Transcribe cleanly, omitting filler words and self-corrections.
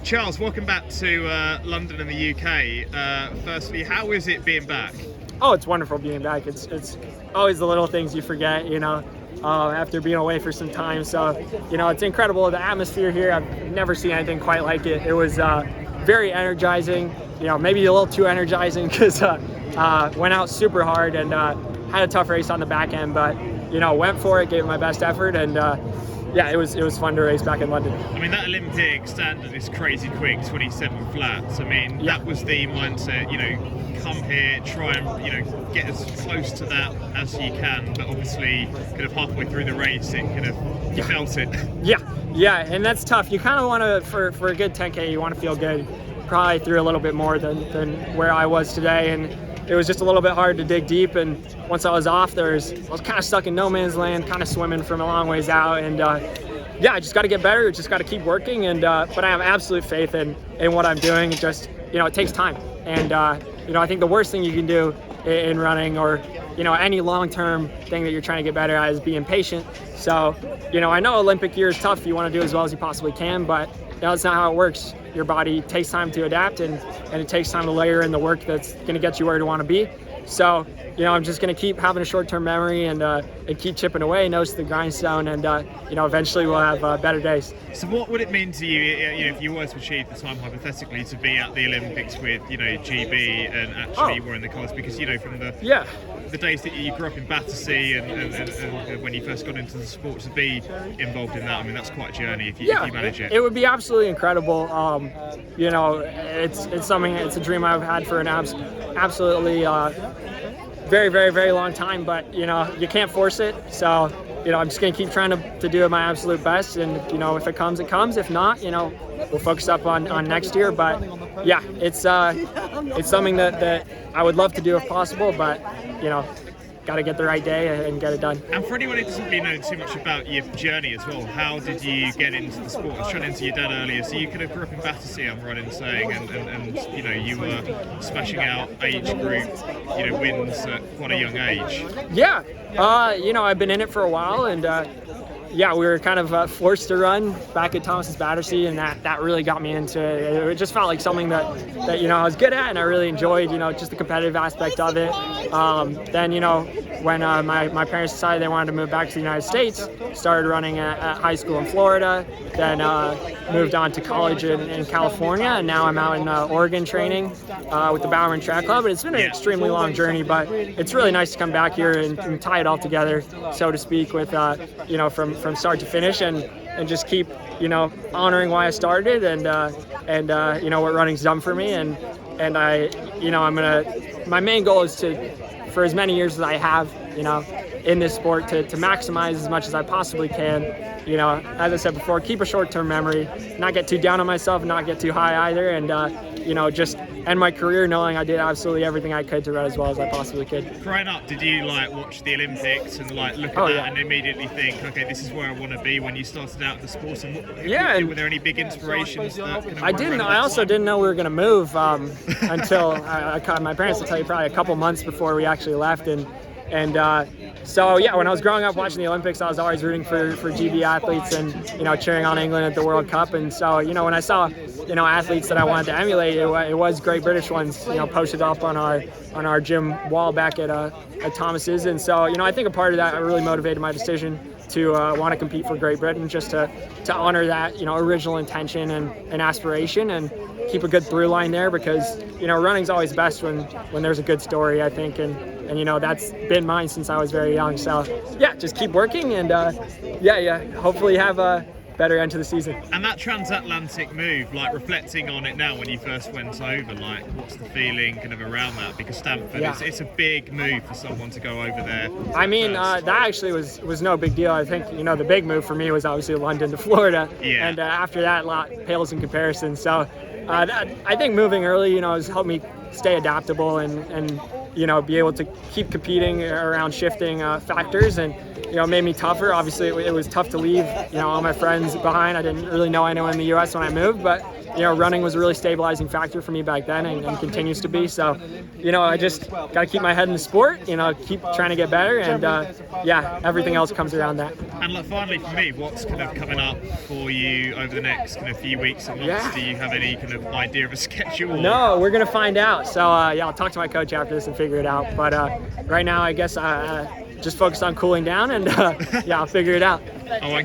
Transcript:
Charles, welcome back to London and the UK. Firstly, how is it being back? Oh, it's wonderful being back. It's always the little things you forget, after being away for some time. So, it's incredible. The atmosphere here, I've never seen anything quite like it. It was very energizing, maybe a little too energizing because went out super hard and had a tough race on the back end, but, went for it, gave it my best effort, and yeah, it was fun to race back in London. I mean, that Olympic standard is crazy quick, 27 flats. I mean, that was the mindset, come here, try and, get as close to that as you can. But obviously, kind of halfway through the race, you felt it. Yeah, and that's tough. You kind of want to, for a good 10K, you want to feel good. Probably threw a little bit more than where I was today, and it was just a little bit hard to dig deep. And once I was off, I was kind of stuck in no man's land, kind of swimming from a long ways out. And I just got to get better. Just got to keep working. And but I have absolute faith in what I'm doing. It just it takes time. And I think the worst thing you can do in running or any long-term thing that you're trying to get better at is be impatient. So I know Olympic year is tough. You want to do as well as you possibly can, but that's not how it works. Your body takes time to adapt, and it takes time to layer in the work that's going to get you where you want to be. So, I'm just going to keep having a short-term memory and keep chipping away, nose to the grindstone, and eventually we'll have better days. So, what would it mean to you, if you were to achieve the time hypothetically to be at the Olympics with, GB and actually were in the colours? Because from the days that you grew up in Battersea and when you first got into the sport, to be involved in that, I mean, that's quite a journey if you manage it. It would be absolutely incredible. It's something. It's a dream I've had for an absolutely very, very, very long time. But you can't force it. So I'm just gonna keep trying to do my absolute best. And if it comes, it comes. If not, we'll focus up on next year. But yeah, it's something that I would love to do if possible. But got to get the right day and get it done. And for anyone who doesn't really know too much about your journey as well, how did you get into the sport? I was trying to into your dad earlier, so you could have grew up in Battersea, I'm right in saying, and you were smashing out age group, wins at quite a young age. Yeah, I've been in it for a while, and we were kind of forced to run back at Thomas's Battersea, and that really got me into it. It just felt like something that I was good at, and I really enjoyed, just the competitive aspect of it. Then, when my parents decided they wanted to move back to the United States, started running at high school in Florida, then moved on to college in California, and now I'm out in Oregon training with the Bowerman Track Club. And it's been an extremely long journey, but it's really nice to come back here and tie it all together, so to speak, with from start to finish, and just keep honoring why I started and what running's done for me, and my main goal is for as many years as I have in this sport to maximize as much as I possibly can. As I said before, keep a short-term memory, not get too down on myself, not get too high either, and just end my career knowing I did absolutely everything I could to run as well as I possibly could. Growing up, did you watch the Olympics and look at that and immediately think, okay, this is where I want to be when you started out the sport? And were there any big inspirations? I didn't. I also didn't know we were going to move until my parents will tell you probably a couple months before we actually left, so when I was growing up watching the Olympics, I was always rooting for GB athletes and cheering on England at the World Cup. And so when I saw athletes that I wanted to emulate, it was great British ones posted up on our gym wall back at Thomas's. And so I think a part of that really motivated my decision to want to compete for Great Britain, just to honor that original intention and aspiration, and keep a good through line there, because running's always best when there's a good story, I think, and that's been mine since I was very young. So just keep working, and hopefully have a better end to the season. And that transatlantic move, reflecting on it now when you first went over, what's the feeling kind of around that? Because Stamford, it's a big move for someone to go over there. I mean, that actually was no big deal. I think, the big move for me was obviously London to Florida. Yeah. And after that, a lot pales in comparison. So I think moving early, has helped me stay adaptable and be able to keep competing around shifting factors, and made me tougher. Obviously, it was tough to leave all my friends behind. I didn't really know anyone in the U.S. when I moved, but running was a really stabilizing factor for me back then and continues to be. So, I just got to keep my head in the sport, keep trying to get better, and everything else comes around that. And finally for me, what's kind of coming up for you over the next kind of few weeks and months? Do you have any kind of idea of a schedule? No, we're going to find out. So, I'll talk to my coach after this and figure it out. But right now, I guess just focus on cooling down and I'll figure it out.